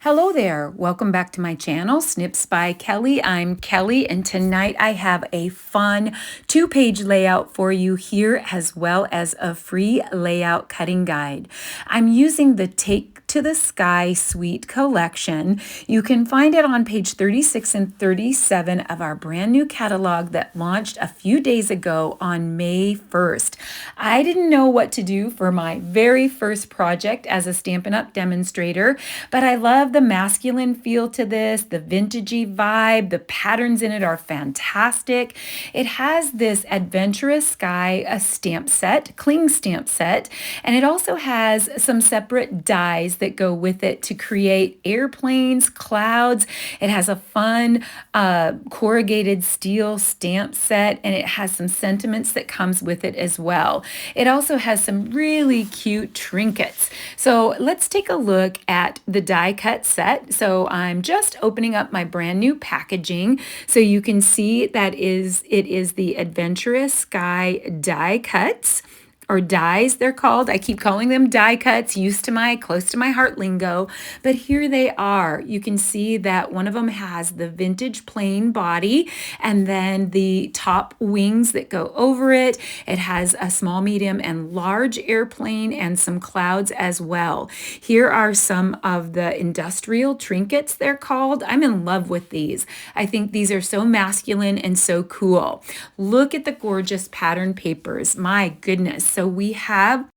Hello there, welcome back to my channel, Snips by Kelly. I'm Kelly, and tonight I have a fun 2-page layout for you here, as well as a free layout cutting guide. I'm using the Take to the Sky Suite collection. You can find it on page 36 and 37 of our brand new catalog that launched a few days ago on May 1st. I didn't know what to do for my very first project as a Stampin' Up! Demonstrator, but I love the masculine feel to this, the vintagey vibe. The patterns in it are fantastic. It has this Adventurous Sky stamp set, cling stamp set, and it also has some separate dies that go with it to create airplanes, clouds. It has a fun corrugated steel stamp set, and it has some sentiments that comes with it as well. It also has some really cute trinkets. So let's take a look at the die cut set. So I'm just opening up my brand new packaging so you can see that it is the Adventurous Sky die cuts, or dies they're called. I keep calling them die cuts, used to my close to my heart lingo, but here they are. You can see that one of them has the vintage plain body and then the top wings that go over it. It has a small, medium, and large airplane and some clouds as well. Here are some of the industrial trinkets they're called. I'm in love with these. I think these are so masculine and so cool. Look at the gorgeous pattern papers. My goodness. So we have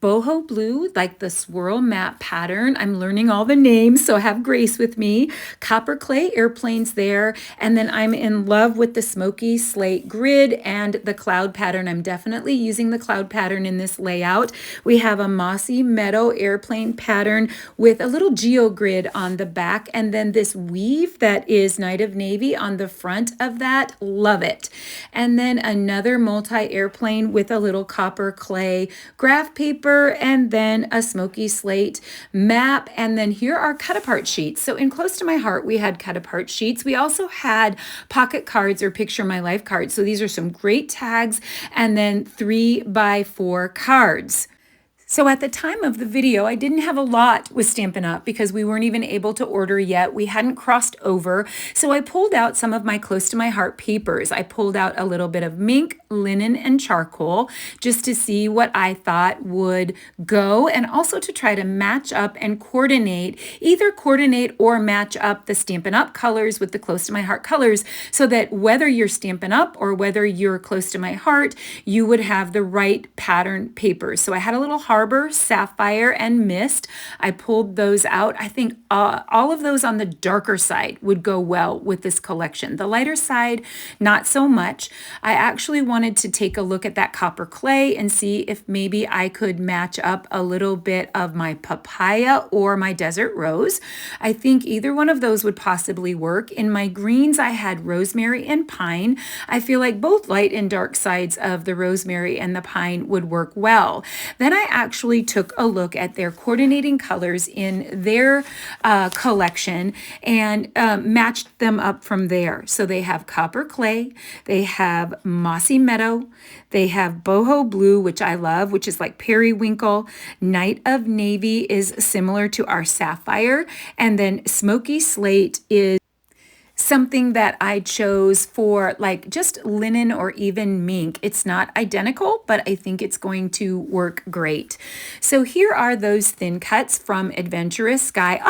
boho blue, like the swirl map pattern. I'm learning all the names, so have grace with me. Copper clay airplanes there. And then I'm in love with the smoky slate grid and the cloud pattern. I'm definitely using the cloud pattern in this layout. We have a mossy meadow airplane pattern with a little geo grid on the back, and then this weave that is Night of Navy on the front of that. Love it. And then another multi-airplane with a little copper clay graph paper, and then a smoky slate map. And then here are cut apart sheets. So in Close to My Heart, we had cut apart sheets. We also had pocket cards or picture my life cards. So these are some great tags, and then 3x4 cards. So at the time of the video, I didn't have a lot with Stampin' Up! Because we weren't even able to order yet. We hadn't crossed over. So I pulled out some of my Close to My Heart papers. I pulled out a little bit of mink, linen, and charcoal just to see what I thought would go, and also to try to match up and coordinate, either coordinate or match up the Stampin' Up! Colors with the Close to My Heart colors, so that whether you're Stampin' Up! Or whether you're Close to My Heart, you would have the right pattern papers. So I had a little Harbor, Sapphire, and Mist. I pulled those out. I think all of those on the darker side would go well with this collection. The lighter side, not so much. I actually wanted to take a look at that copper clay and see if maybe I could match up a little bit of my papaya or my desert rose. I think either one of those would possibly work. In my greens, I had rosemary and pine. I feel like both light and dark sides of the rosemary and the pine would work well. Then I actually took a look at their coordinating colors in their collection and matched them up from there. So they have copper clay, they have mossy meadow, they have boho blue, which I love, which is like periwinkle. Night of Navy is similar to our sapphire, and then smoky slate is something that I chose for like just linen or even mink. It's not identical, but I think it's going to work great. So here are those thin cuts from Adventurous Sky.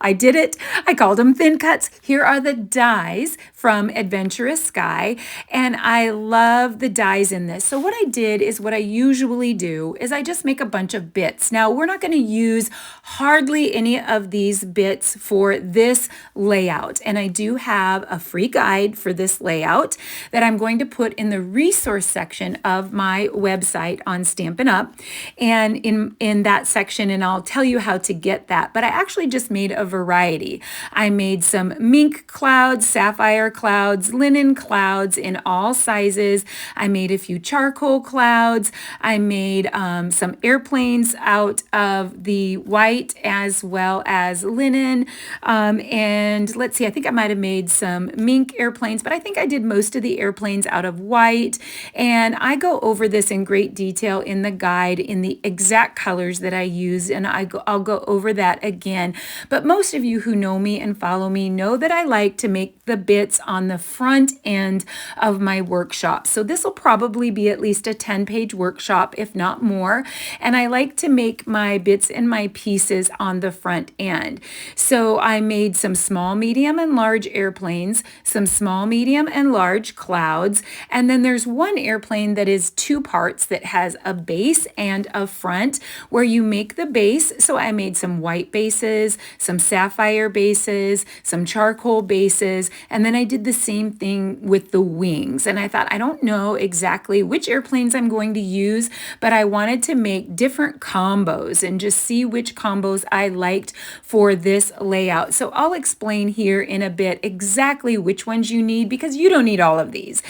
I did it. I called them thin cuts. Here are the dies from Adventurous Sky, and I love the dies in this. So what I did is what I usually do is I just make a bunch of bits. Now we're not going to use hardly any of these bits for this layout, and I do have a free guide for this layout that I'm going to put in the resource section of my website on Stampin' Up! And in that section, and I'll tell you how to get that. But I actually just made a variety. I made some mink clouds, sapphire clouds, linen clouds in all sizes. I made a few charcoal clouds. I made some airplanes out of the white as well as linen. And let's see, I think I might have made did some mink airplanes, but I think I did most of the airplanes out of white. And I go over this in great detail in the guide in the exact colors that I used, and I'll go over that again. But most of you who know me and follow me know that I like to make the bits on the front end of my workshop. So this will probably be at least a 10-page workshop, if not more. And I like to make my bits and my pieces on the front end. So I made some small, medium, and large airplanes, some small, medium, and large clouds. And then there's one airplane that is two parts that has a base and a front where you make the base. So I made some white bases, some sapphire bases, some charcoal bases, and then I did the same thing with the wings. And I thought, I don't know exactly which airplanes I'm going to use, but I wanted to make different combos and just see which combos I liked for this layout. So I'll explain here in a bit exactly which ones you need, because you don't need all of these.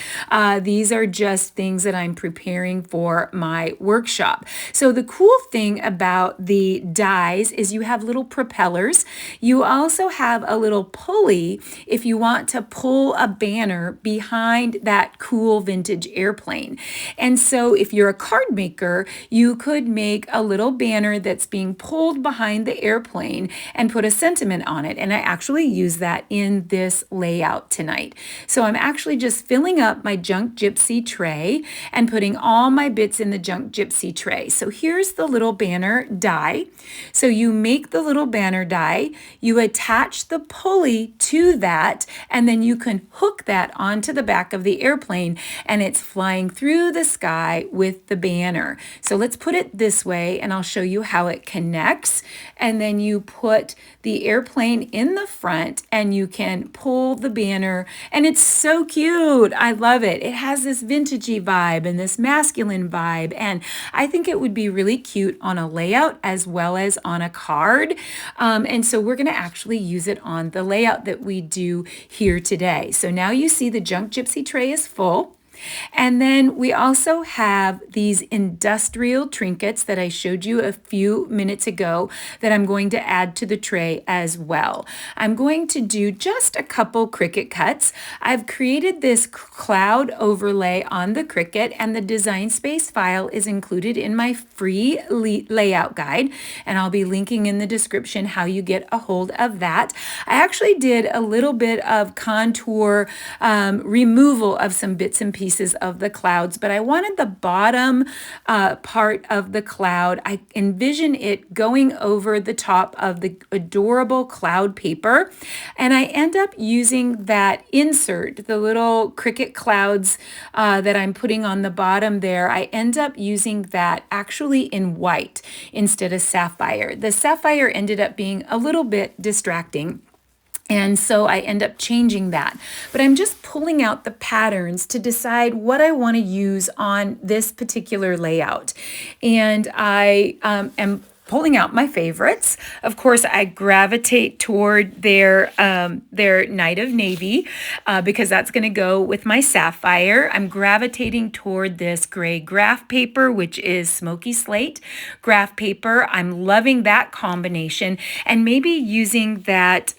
These are just things that I'm preparing for my workshop. So the cool thing about the dies is you have little propellers. You also have a little pulley if you want to pull a banner behind that cool vintage airplane. And so if you're a card maker, you could make a little banner that's being pulled behind the airplane and put a sentiment on it. And I actually use that in this layout tonight. So I'm actually just filling up my Junk Gypsy tray and putting all my bits in the Junk Gypsy tray. So here's the little banner die. So you make the little banner die, you attach the pulley to that, and then you can hook that onto the back of the airplane, and it's flying through the sky with the banner. So let's put it this way, and I'll show you how it connects. And then you put the airplane in the front, and you can pull the banner, and it's so cute. I love it. It has this vintagey vibe and this masculine vibe, and I think it would be really cute on a layout as well as on a card. And so we're going to actually use it on the layout that we do here today. So now you see the Junk Gypsy tray is full. And then we also have these industrial trinkets that I showed you a few minutes ago that I'm going to add to the tray as well. I'm going to do just a couple Cricut cuts. I've created this cloud overlay on the Cricut, and the design space file is included in my free layout guide, and I'll be linking in the description how you get a hold of that. I actually did a little bit of contour removal of some bits and pieces of the clouds, but I wanted the bottom part of the cloud. I envision it going over the top of the adorable cloud paper, and I end up using that insert, the little Cricut clouds that I'm putting on the bottom there. I end up using that actually in white instead of sapphire. The sapphire ended up being a little bit distracting, and so I end up changing that. But I'm just pulling out the patterns to decide what I want to use on this particular layout. And I am pulling out my favorites. Of course, I gravitate toward their Night of Navy because that's going to go with my sapphire. I'm gravitating toward this gray graph paper, which is smoky slate graph paper. I'm loving that combination, and maybe using that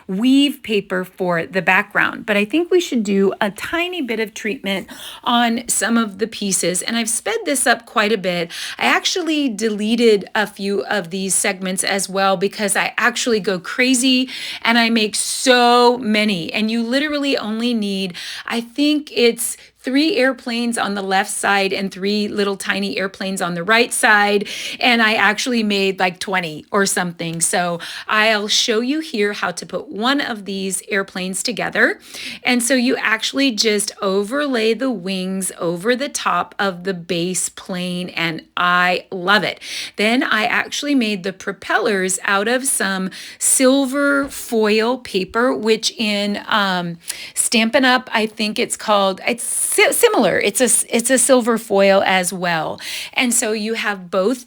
weave paper for the background. But I think we should do a tiny bit of treatment on some of the pieces, and I've sped this up quite a bit. I actually deleted a few of these segments as well because I actually go crazy and I make so many, and you literally only need, I think it's 3 airplanes on the left side and 3 little tiny airplanes on the right side. And I actually made like 20 or something. So I'll show you here how to put one of these airplanes together. And so you actually just overlay the wings over the top of the base plane, and I love it. Then I actually made the propellers out of some silver foil paper, which in Stampin' Up, I think it's called, similar. It's a silver foil as well. And so you have both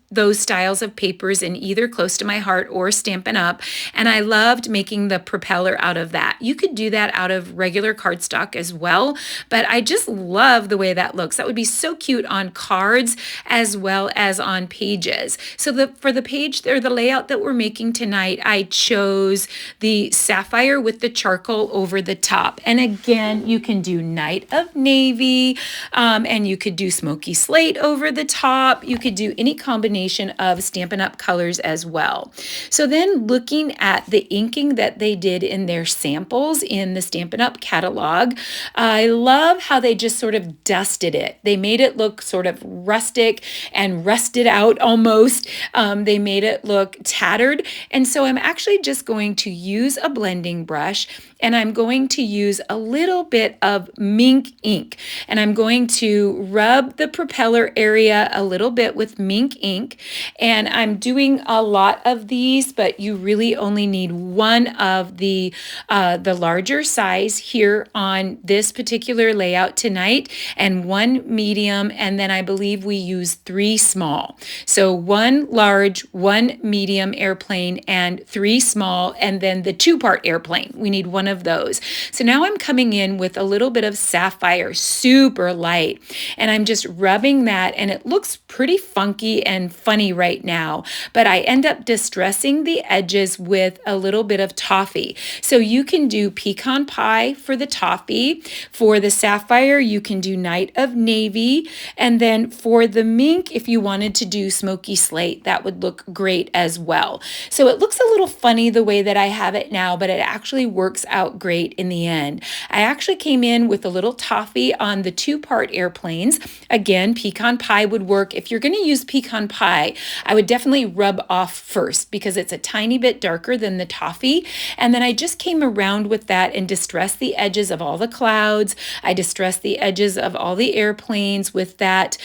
those styles of papers in either Close to My Heart or Stampin' Up, and I loved making the propeller out of that. You could do that out of regular cardstock as well, but I just love the way that looks. That would be so cute on cards as well as on pages. So for the page or the layout that we're making tonight, I chose the sapphire with the charcoal over the top. And again, you can do Night of Navy, and you could do Smoky Slate over the top. You could do any combination of Stampin' Up colors as well. So then looking at the inking that they did in their samples in the Stampin' Up catalog, I love how they just sort of dusted it. They made it look sort of rustic and rusted out almost. They made it look tattered. And so I'm actually just going to use a blending brush, and I'm going to use a little bit of mink ink, and I'm going to rub the propeller area a little bit with mink ink. And I'm doing a lot of these, but you really only need one of the larger size here on this particular layout tonight, and one medium, and then I believe we use 3 small. So 1 large, 1 medium airplane, and 3 small, and then the 2-part airplane. We need one of those. So now I'm coming in with a little bit of sapphire, super light, and I'm just rubbing that, and it looks pretty funky and funny right now, but I end up distressing the edges with a little bit of toffee. So you can do pecan pie for the toffee. For the sapphire, you can do Night of Navy, and then for the mink, if you wanted to do Smoky Slate, that would look great as well. So it looks a little funny the way that I have it now, but it actually works out great in the end. I actually came in with a little toffee on the 2-part airplanes. Again, pecan pie would work. If you're going to use pecan pie, I would definitely rub off first because it's a tiny bit darker than the toffee. And then I just came around with that and distressed the edges of all the clouds. I distressed the edges of all the airplanes with that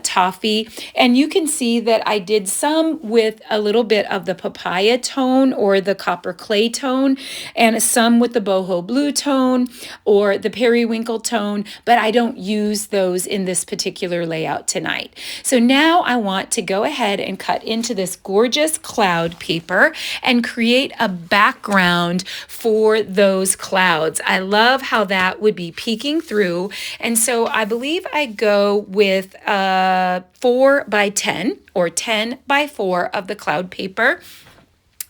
toffee. And you can see that I did some with a little bit of the papaya tone or the copper clay tone, and some with the boho blue tone or the periwinkle tone, but I don't use those in this particular layout tonight. So now I want to go ahead and cut into this gorgeous cloud paper and create a background for those clouds. I love how that would be peeking through, and so I believe I go with 4 by 10 or 10 by 4 of the cloud paper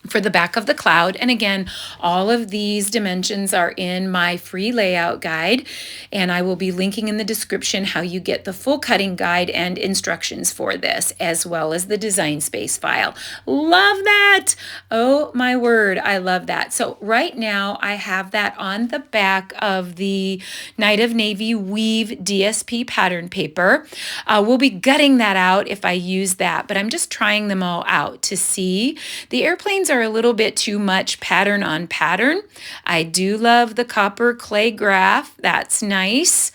for the back of the cloud. And again, all of these dimensions are in my free layout guide, and I will be linking in the description how you get the full cutting guide and instructions for this, as well as the design space file. Love that! Oh my word, I love that. So right now I have that on the back of the Night of Navy Weave DSP pattern paper. We'll be gutting that out if I use that, but I'm just trying them all out to see. The airplanes are a little bit too much pattern on pattern. I do love the copper clay graph. That's nice.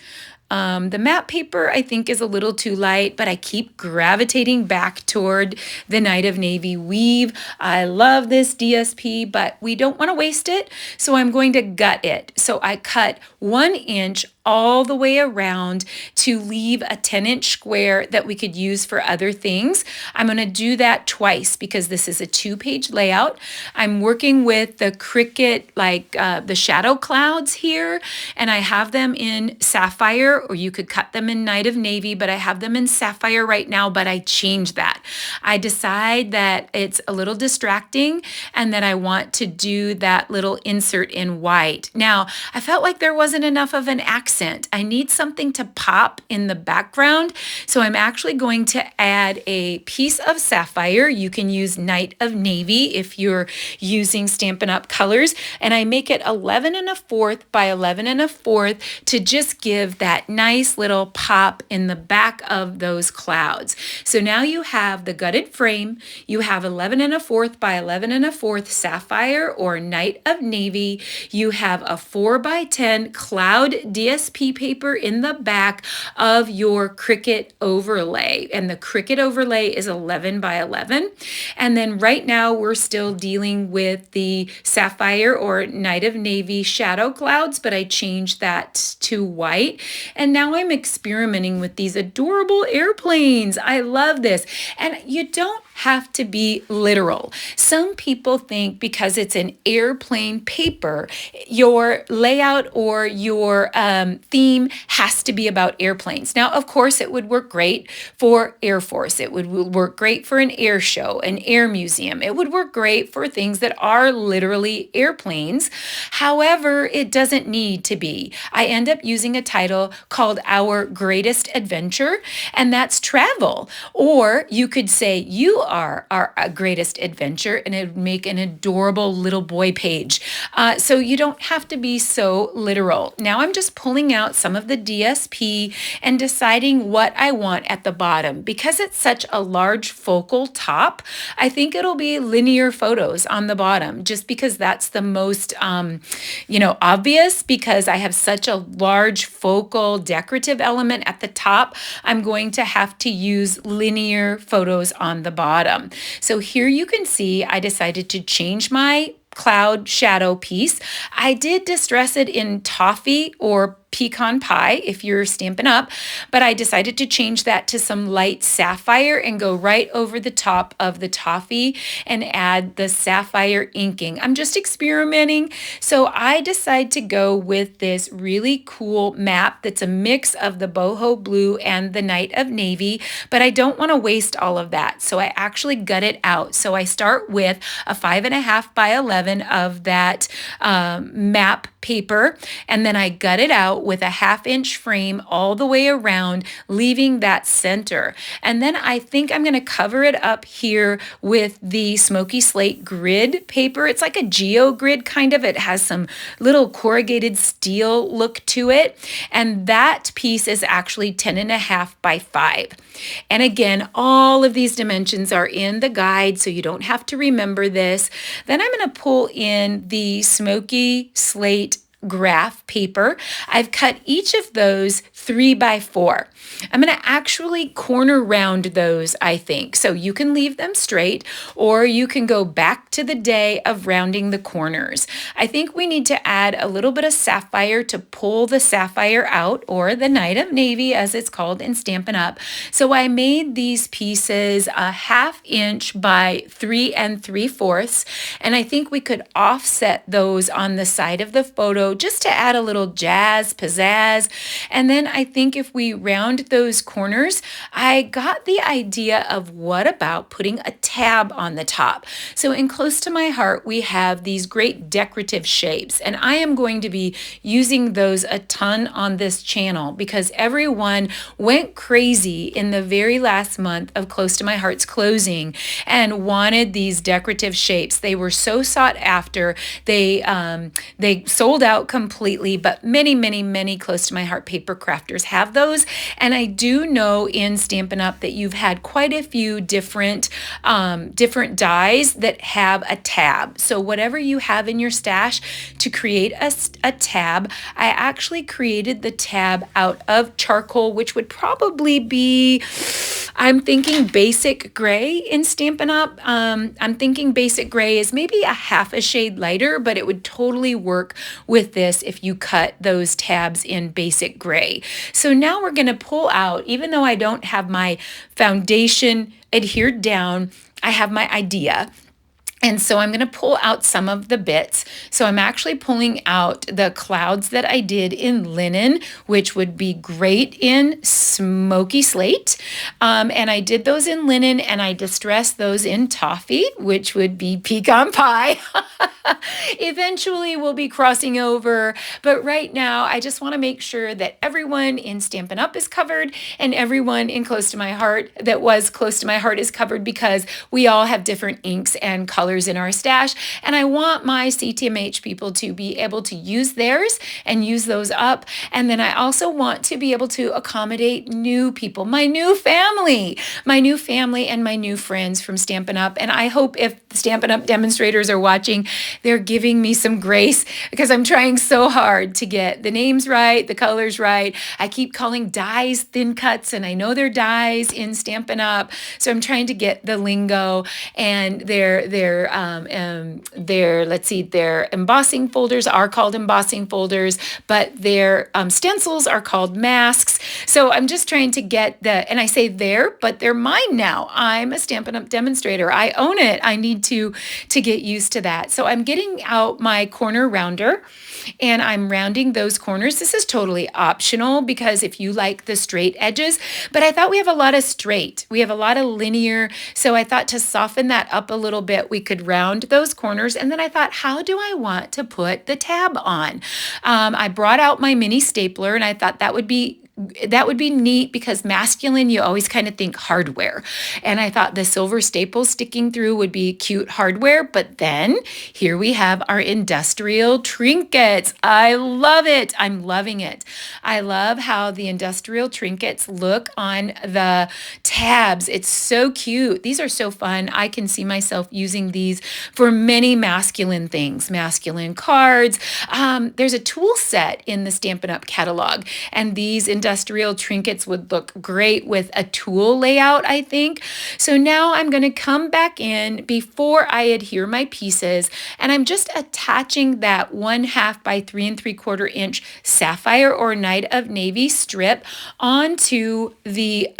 The matte paper I think is a little too light, but I keep gravitating back toward the Night of Navy Weave. I love this DSP, but we don't want to waste it, so I'm going to gut it. So I cut 1 inch all the way around to leave a 10-inch square that we could use for other things. I'm going to do that twice because this is a 2-page layout. I'm working with the Cricut, like the shadow clouds here, and I have them in sapphire, or you could cut them in Night of Navy, but I have them in sapphire right now, but I changed that. I decide that it's a little distracting and that I want to do that little insert in white. Now, I felt like there wasn't enough of an accent. I need something to pop in the background, so I'm actually going to add a piece of sapphire. You can use Night of Navy if you're using Stampin' Up colors, and I make it 11 1/4 by 11 1/4 to just give that nice little pop in the back of those clouds. So now you have the gutted frame, you have 11 1/4 by 11 1/4 sapphire or Night of Navy, you have a 4 by 10 cloud DSP DSP paper in the back of your Cricut Overlay. And the Cricut Overlay is 11 by 11. And then right now we're still dealing with the Sapphire or Night of Navy shadow clouds, but I changed that to white. And now I'm experimenting with these adorable airplanes. I love this. And you don't have to be literal. Some people think because it's an airplane paper, your layout or your theme has to be about airplanes. Now, of course, it would work great for Air Force. It would work great for an air show, an air museum. It would work great for things that are literally airplanes. However, it doesn't need to be. I end up using a title called Our Greatest Adventure, and that's travel. Or you could say you are our greatest adventure, and it would make an adorable little boy page. So you don't have to be so literal. Now I'm just pulling out some of the DSP and deciding what I want at the bottom. Because it's such a large focal top, I think it'll be linear photos on the bottom, just because that's the most, obvious. Because I have such a large focal decorative element at the top, I'm going to have to use linear photos on the bottom. So here you can see I decided to change my cloud shadow piece. I did distress it in toffee or pecan pie if you're Stampin' Up, but I decided to change that to some light sapphire and go right over the top of the toffee and add the sapphire inking. I'm just experimenting, so I decide to go with this really cool map that's a mix of the boho blue and the Night of Navy, but I don't want to waste all of that, so I actually gut it out. So I start with a 5.5 by 11 of that map paper, and then I gut it out with a 1/2-inch frame all the way around, leaving that center. And then I think I'm going to cover it up here with the smoky slate grid paper. It's like a geo grid kind of. It has some little corrugated steel look to it. And that piece is actually 10.5 by 5. And again, all of these dimensions are in the guide, so you don't have to remember this. Then I'm going to pull in the smoky slate graph paper. I've cut each of those 3 by 4. I'm going to actually corner round those, I think. So you can leave them straight, or you can go back to the day of rounding the corners. I think we need to add a little bit of sapphire to pull the sapphire out, or the Night of Navy as it's called in Stampin' Up. So I made these pieces a 1/2 inch by 3 3/4, and I think we could offset those on the side of the photo just to add a little jazz, pizzazz. And then I think if we round those corners, I got the idea of what about putting a tab on the top. So in Close to My Heart, we have these great decorative shapes, and I am going to be using those a ton on this channel because everyone went crazy in the very last month of Close to My Heart's closing and wanted these decorative shapes. They were so sought after. They sold out completely, but many Close to My Heart paper crafters have those. And I do know in Stampin' Up that you've had quite a few different dies that have a tab. So whatever you have in your stash to create a tab, I actually created the tab out of charcoal, which would probably be, I'm thinking basic gray in Stampin' Up. I'm thinking basic gray is maybe a 1/2 shade lighter, but it would totally work with this if you cut those tabs in basic gray. So now we're going to pull out, even though I don't have my foundation adhered down, I have my idea. And so I'm going to pull out some of the bits. So I'm actually pulling out the clouds that I did in linen, which would be great in smoky slate. And I did those in linen, and I distressed those in toffee, which would be pecan pie. Eventually we'll be crossing over, but right now I just want to make sure that everyone in Stampin' Up is covered and everyone in Close to My Heart that was Close to My Heart is covered, because we all have different inks and colors colors in our stash, and I want my CTMH people to be able to use theirs and use those up. And then I also want to be able to accommodate new people, my new family and my new friends from Stampin' Up. And I hope if Stampin' Up demonstrators are watching, they're giving me some grace because I'm trying so hard to get the names right, the colors right. I keep calling dies thin cuts, and I know they're dies in Stampin' Up. So I'm trying to get the lingo, and their embossing folders are called embossing folders, but their stencils are called masks. So I'm just trying to get and I say but they're mine now. I'm a Stampin' Up demonstrator. I own it. I need to get used to that. So I'm getting out my corner rounder, and I'm rounding those corners. This is totally optional because if you like the straight edges, but I thought we have a lot of straight. We have a lot of linear. So I thought to soften that up a little bit, we could round those corners. And then I thought, how do I want to put the tab on? I brought out my mini stapler, and I thought that would be neat because masculine, you always kind of think hardware. And I thought the silver staples sticking through would be cute hardware. But then here we have our industrial trinkets. I love it. I'm loving it. I love how the industrial trinkets look on the tabs. It's so cute. These are so fun. I can see myself using these for many masculine things, masculine cards. There's a tool set in the Stampin' Up catalog, and these industrial trinkets would look great with a tool layout, I think. So now I'm going to come back in before I adhere my pieces, and I'm just attaching that 1/2 by 3 3/4 inch sapphire or night of navy strip onto the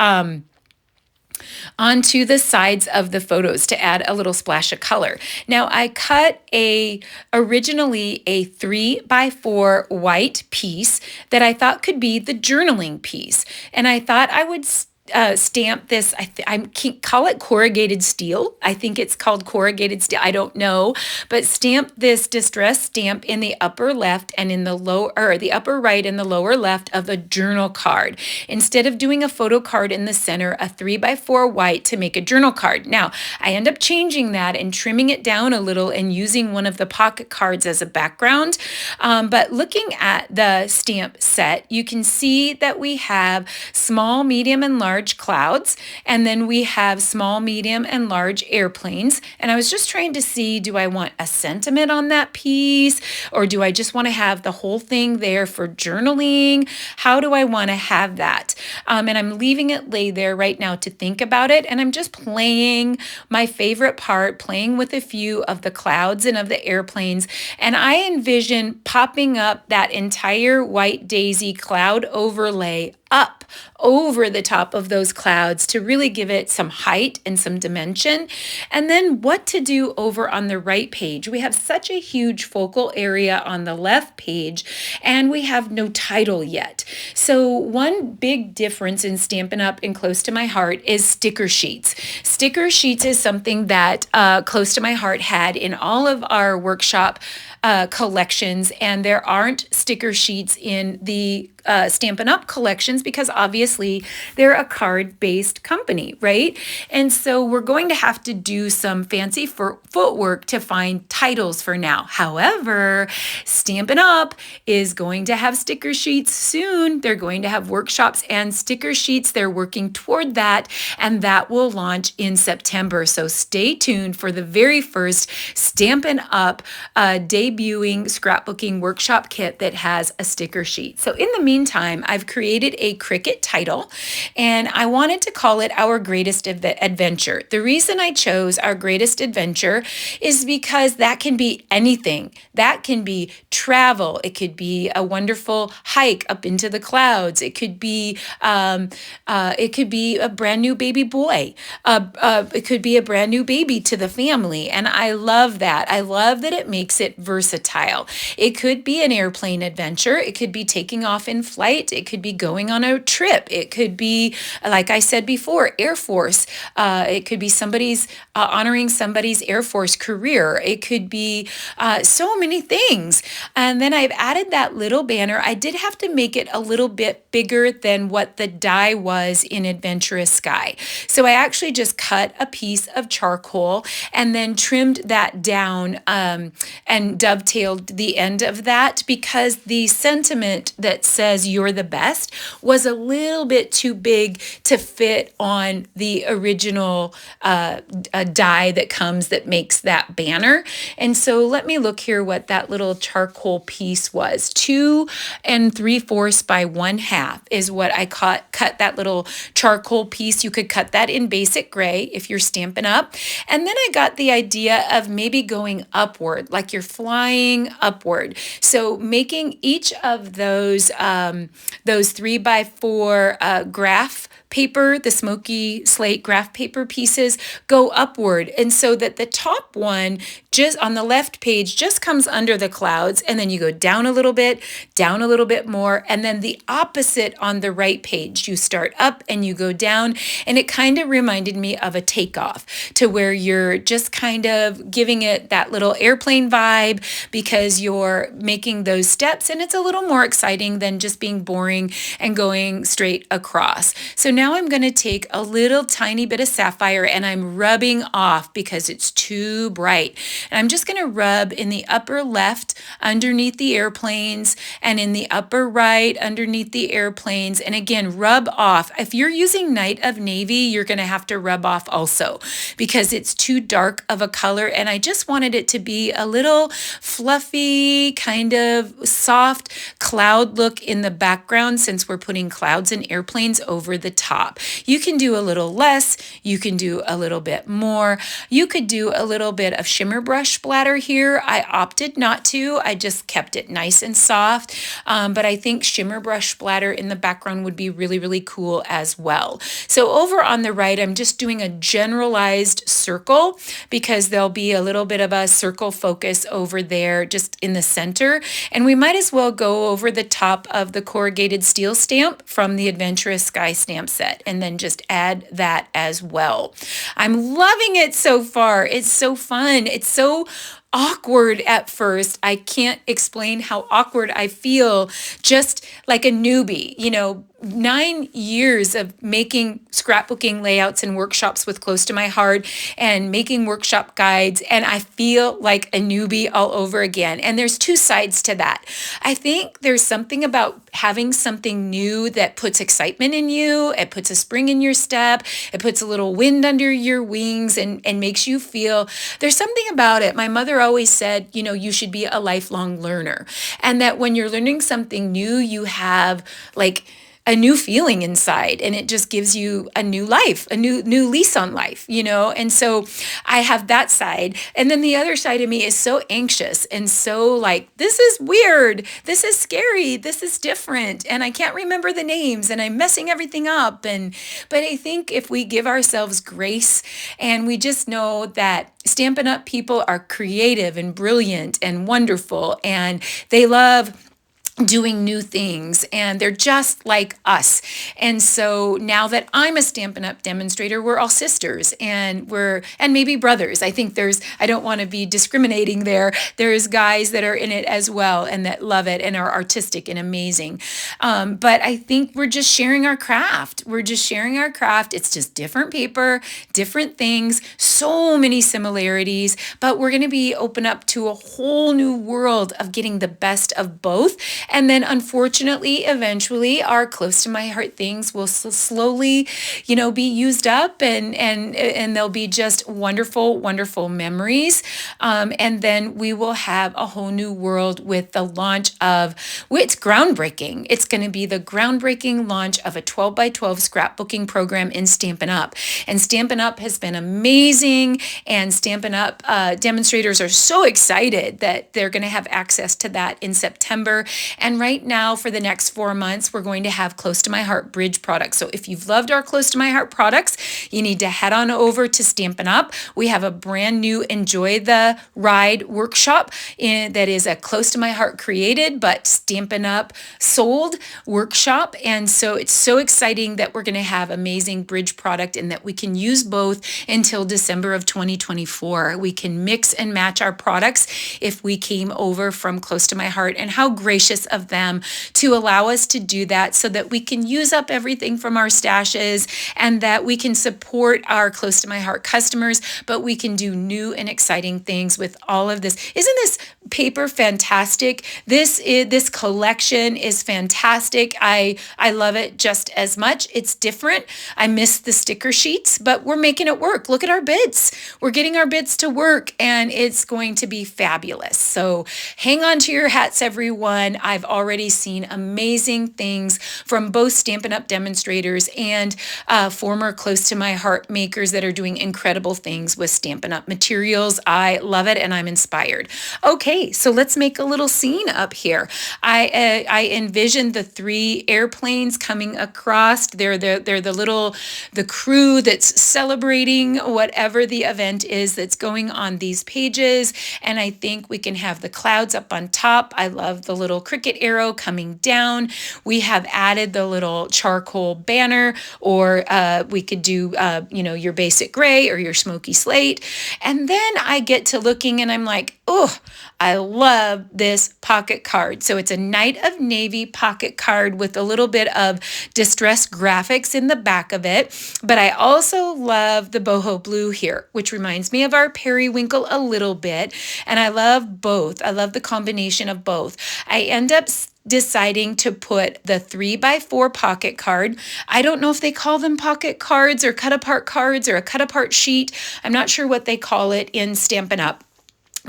sides of the photos to add a little splash of color. Now I cut originally a 3 by 4 white piece that I thought could be the journaling piece. And I thought I would stamp this. I call it corrugated steel. I think it's called corrugated steel. I don't know, but stamp this distress stamp in the upper left and in the the upper right and the lower left of a journal card. Instead of doing a photo card in the center, a 3 by 4 white to make a journal card. Now, I end up changing that and trimming it down a little and using one of the pocket cards as a background. But looking at the stamp set, you can see that we have small, medium, and large clouds, and then we have small, medium, and large airplanes. And I was just trying to see, do I want a sentiment on that piece, or do I just want to have the whole thing there for journaling? How do I want to have that? And I'm leaving it lay there right now to think about it, and I'm just playing my favorite part, playing with a few of the clouds and of the airplanes, and I envision popping up that entire white daisy cloud overlay up over the top of those clouds to really give it some height and some dimension. And then what to do over on the right page. We have such a huge focal area on the left page, and we have no title yet. So one big difference in Stampin' Up! And close to my heart is sticker sheets. Sticker sheets is something that Close to My Heart had in all of our workshop collections, and there aren't sticker sheets in the Stampin' Up! Collections because obviously they're a card-based company, right? And so we're going to have to do some fancy footwork to find titles for now. However, Stampin' Up! Is going to have sticker sheets soon. They're going to have workshops and sticker sheets. They're working toward that, and that will launch in September. So stay tuned for the very first Stampin' Up! Debuting scrapbooking workshop kit that has a sticker sheet. So in the meantime, I've created a Cricut title, and I wanted to call it Our Greatest Adventure. The reason I chose Our Greatest Adventure is because that can be anything. That can be travel. It could be a wonderful hike up into the clouds. It could be a brand new baby boy. It could be a brand new baby to the family, and I love that. I love that it makes it versatile. It could be an airplane adventure. It could be taking off in flight. It could be going on a trip. It could be, like I said before, Air Force. It could be somebody's honoring somebody's Air Force career. It could be so many things. And then I've added that little banner. I did have to make it a little bit bigger than what the die was in Adventurous Sky. So I actually just cut a piece of charcoal and then trimmed that down and dovetailed the end of that, because the sentiment that says "you're the best" was a little bit too big to fit on the original die that comes that makes that banner. And so let me look here what that little charcoal piece was. 2 3/4 by 1/2 is what I cut that little charcoal piece. You could cut that in basic gray if you're Stampin' Up. And then I got the idea of maybe going upward, like you're flying upward. So making each of those 3x4 graph paper, the smoky slate graph paper pieces, go upward. And so that the top one just on the left page just comes under the clouds, and then you go down a little bit more, and then the opposite on the right page. You start up and you go down, and it kind of reminded me of a takeoff, to where you're just kind of giving it that little airplane vibe because you're making those steps, and it's a little more exciting than just being boring and going straight across. So now I'm going to take a little tiny bit of sapphire and I'm rubbing off because it's too bright. And I'm just going to rub in the upper left underneath the airplanes, and in the upper right underneath the airplanes. And again, rub off. If you're using Night of Navy, you're going to have to rub off also because it's too dark of a color. And I just wanted it to be a little fluffy, kind of soft cloud look in the background, since we're putting clouds and airplanes over the top. You can do a little less, you can do a little bit more. You could do a little bit of shimmer brush splatter here. I opted not to. I just kept it nice and soft. But I think shimmer brush splatter in the background would be really, really cool as well. So over on the right, I'm just doing a generalized circle because there'll be a little bit of a circle focus over there just in the center. And we might as well go over the top of the corrugated steel stamp from the Adventurous Sky stamp set and then just add that as well. I'm loving it so far. It's so fun. It's so awkward at first. I can't explain how awkward I feel, just like a newbie. 9 years of making scrapbooking layouts and workshops with close to my heart and making workshop guides, and I feel like a newbie all over again. And there's two sides to that. I think there's something about having something new that puts excitement in you. It puts a spring in your step. It puts a little wind under your wings and makes you feel there's something about it. My mother always said, you should be a lifelong learner, and that when you're learning something new, you have like a new feeling inside, and it just gives you a new life, a new lease on life, And so I have that side. And then the other side of me is so anxious and so like, this is weird, this is scary, this is different, and I can't remember the names and I'm messing everything up. But I think if we give ourselves grace and we just know that Stampin' Up! People are creative and brilliant and wonderful, and they love doing new things, and they're just like us. And so now that I'm a Stampin' Up! Demonstrator, we're all sisters and maybe brothers. I think I don't want to be discriminating there. There's guys that are in it as well and that love it and are artistic and amazing. But I think we're just sharing our craft. It's just different paper, different things, so many similarities, but we're going to be open up to a whole new world of getting the best of both. And then unfortunately, eventually, our close to my heart things will slowly, be used up, and they'll be just wonderful, wonderful memories. And then we will have a whole new world with the launch of, it's groundbreaking. It's going to be the groundbreaking launch of a 12 by 12 scrapbooking program in Stampin' Up. And Stampin' Up has been amazing, and Stampin' Up demonstrators are so excited that they're going to have access to that in September. And right now for the next 4 months, we're going to have Close to My Heart Bridge products. So if you've loved our Close to My Heart products, you need to head on over to Stampin' Up. We have a brand new Enjoy the Ride workshop that is a Close to My Heart created, but Stampin' Up sold workshop. And so it's so exciting that we're going to have amazing bridge product and that we can use both until December of 2024. We can mix and match our products if we came over from Close to My Heart, and how gracious of them to allow us to do that so that we can use up everything from our stashes and that we can support our Close to My Heart customers, but we can do new and exciting things with all of this. Isn't this paper fantastic? This collection is fantastic. I love it just as much. It's different. I miss the sticker sheets, but we're making it work. Look at our bits. We're getting our bits to work, and it's going to be fabulous. So hang on to your hats, everyone. I've already seen amazing things from both Stampin' Up demonstrators and former Close to My Heart makers that are doing incredible things with Stampin' Up materials. I love it, and I'm inspired. Okay, so let's make a little scene up here. I envisioned the 3 airplanes coming across. They're the crew that's celebrating whatever the event is that's going on these pages. And I think we can have the clouds up on top. I love the little Cricut arrow coming down. We have added the little charcoal banner, or we could do, your basic gray or your smoky slate. And then I get to looking and I'm like, oh, I love this pocket card. So it's a Night of Navy pocket card with a little bit of distressed graphics in the back of it. But I also love the boho blue here, which reminds me of our periwinkle a little bit. And I love both. I love the combination of both. I end up deciding to put the 3x4 pocket card. I don't know if they call them pocket cards or cut apart cards or a cut apart sheet. I'm not sure what they call it in Stampin' Up.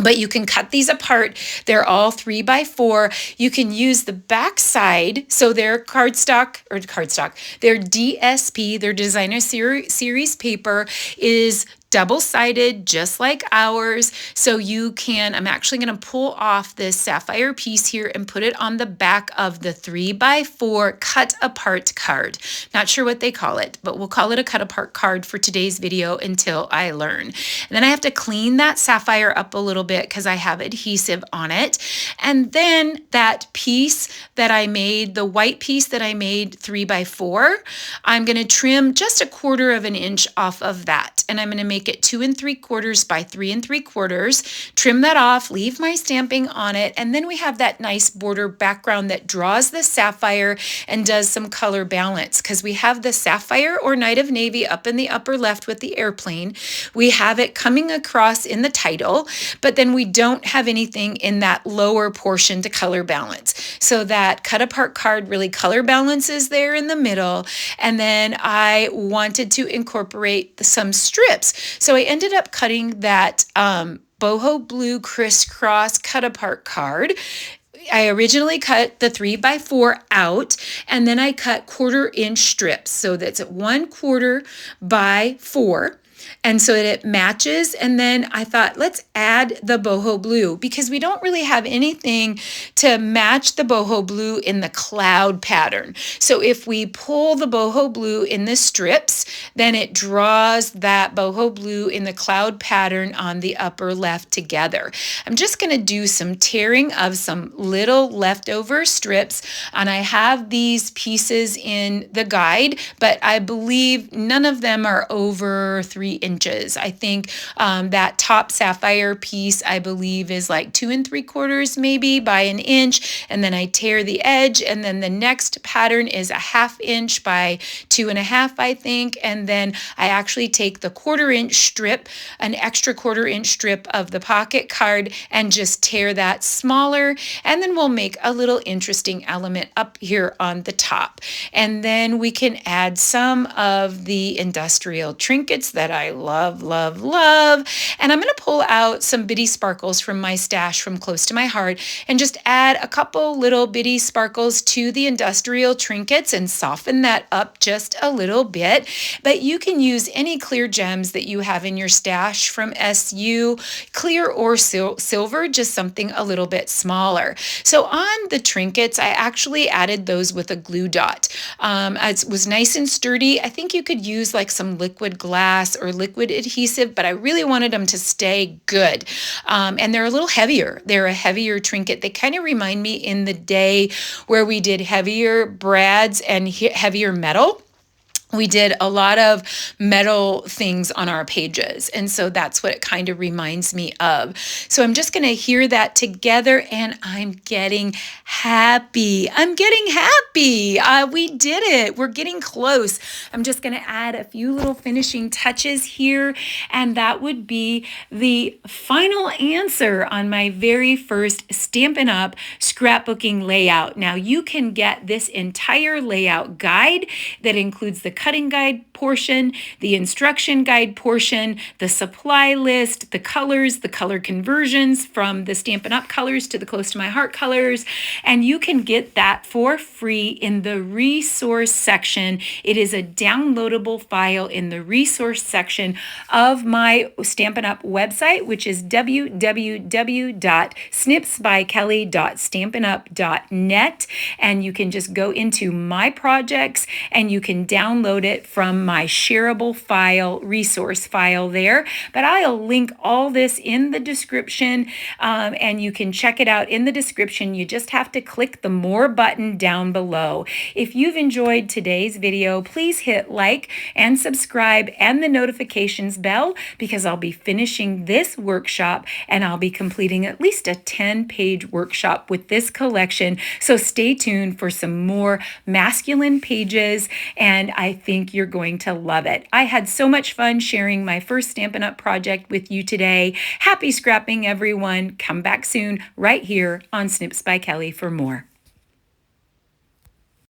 But you can cut these apart. They're all 3x4. You can use the back side. So they're cardstock. Their DSP, their designer series paper, is double-sided, just like ours. So you can, I'm actually going to pull off this sapphire piece here and put it on the back of the 3x4 cut apart card. Not sure what they call it, but we'll call it a cut apart card for today's video until I learn. And then I have to clean that sapphire up a little bit because I have adhesive on it. And then that piece that I made, the white piece that I made 3x4, I'm going to trim just 1/4 of an inch off of that. And I'm going to make it 2 3/4 by 3 3/4, trim that off, leave my stamping on it, and then we have that nice border background that draws the sapphire and does some color balance, because we have the sapphire or Night of Navy up in the upper left with the airplane. We have it coming across in the title, but then we don't have anything in that lower portion to color balance. So that cut apart card really color balances there in the middle, and then I wanted to incorporate some strips. So I ended up cutting that boho blue crisscross cut apart card. I originally cut the 3x4 out, and then I cut 1/4 inch strips. So that's 1/4 by 4. And so that it matches. And then I thought, let's add the boho blue, because we don't really have anything to match the boho blue in the cloud pattern. So if we pull the boho blue in the strips, then it draws that boho blue in the cloud pattern on the upper left together. I'm just going to do some tearing of some little leftover strips, and I have these pieces in the guide, but I believe none of them are over 3 inches. I think that top sapphire piece, I believe, is like 2 3/4 maybe by 1 inch, and then I tear the edge, and then the next pattern is 1/2 inch by 2.5, I think, and then I actually take the 1/4 inch strip, an extra 1/4 inch strip of the pocket card, and just tear that smaller, and then we'll make a little interesting element up here on the top. And then we can add some of the industrial trinkets that I love, love, love. And I'm going to pull out some bitty sparkles from my stash from close to my heart and just add a couple little bitty sparkles to the industrial trinkets and soften that up just a little bit. But you can use any clear gems that you have in your stash from SU, clear or silver, just something a little bit smaller. So on the trinkets, I actually added those with a glue dot. It was nice and sturdy. I think you could use like some liquid glass or liquid adhesive, but I really wanted them to stay good. And they're a little heavier. They're a heavier trinket. They kind of remind me in the day where we did heavier brads and heavier metal. We did a lot of metal things on our pages. And so that's what it kind of reminds me of. So I'm just going to hear that together and I'm getting happy. I'm getting happy. We did it. We're getting close. I'm just going to add a few little finishing touches here. And that would be the final answer on my very first Stampin' Up! Scrapbooking layout. Now you can get this entire layout guide that includes the cutting guide portion, the instruction guide portion, the supply list, the colors, the color conversions from the Stampin' Up! Colors to the Close to My Heart colors, and you can get that for free in the resource section. It is a downloadable file in the resource section of my Stampin' Up! Website, which is www.snipsbykelly.stampinup.net, and you can just go into My Projects and you can download it from my shareable file, resource file there. But I'll link all this in the description, and you can check it out in the description. You just have to click the More button down below. If you've enjoyed today's video, please hit like and subscribe and the notifications bell, because I'll be finishing this workshop and I'll be completing at least a 10-page workshop with this collection. So stay tuned for some more masculine pages, and I think you're going to love it. I had so much fun sharing my first Stampin' Up! Project with you today. Happy scrapping, everyone. Come back soon right here on Snips by Kelly for more.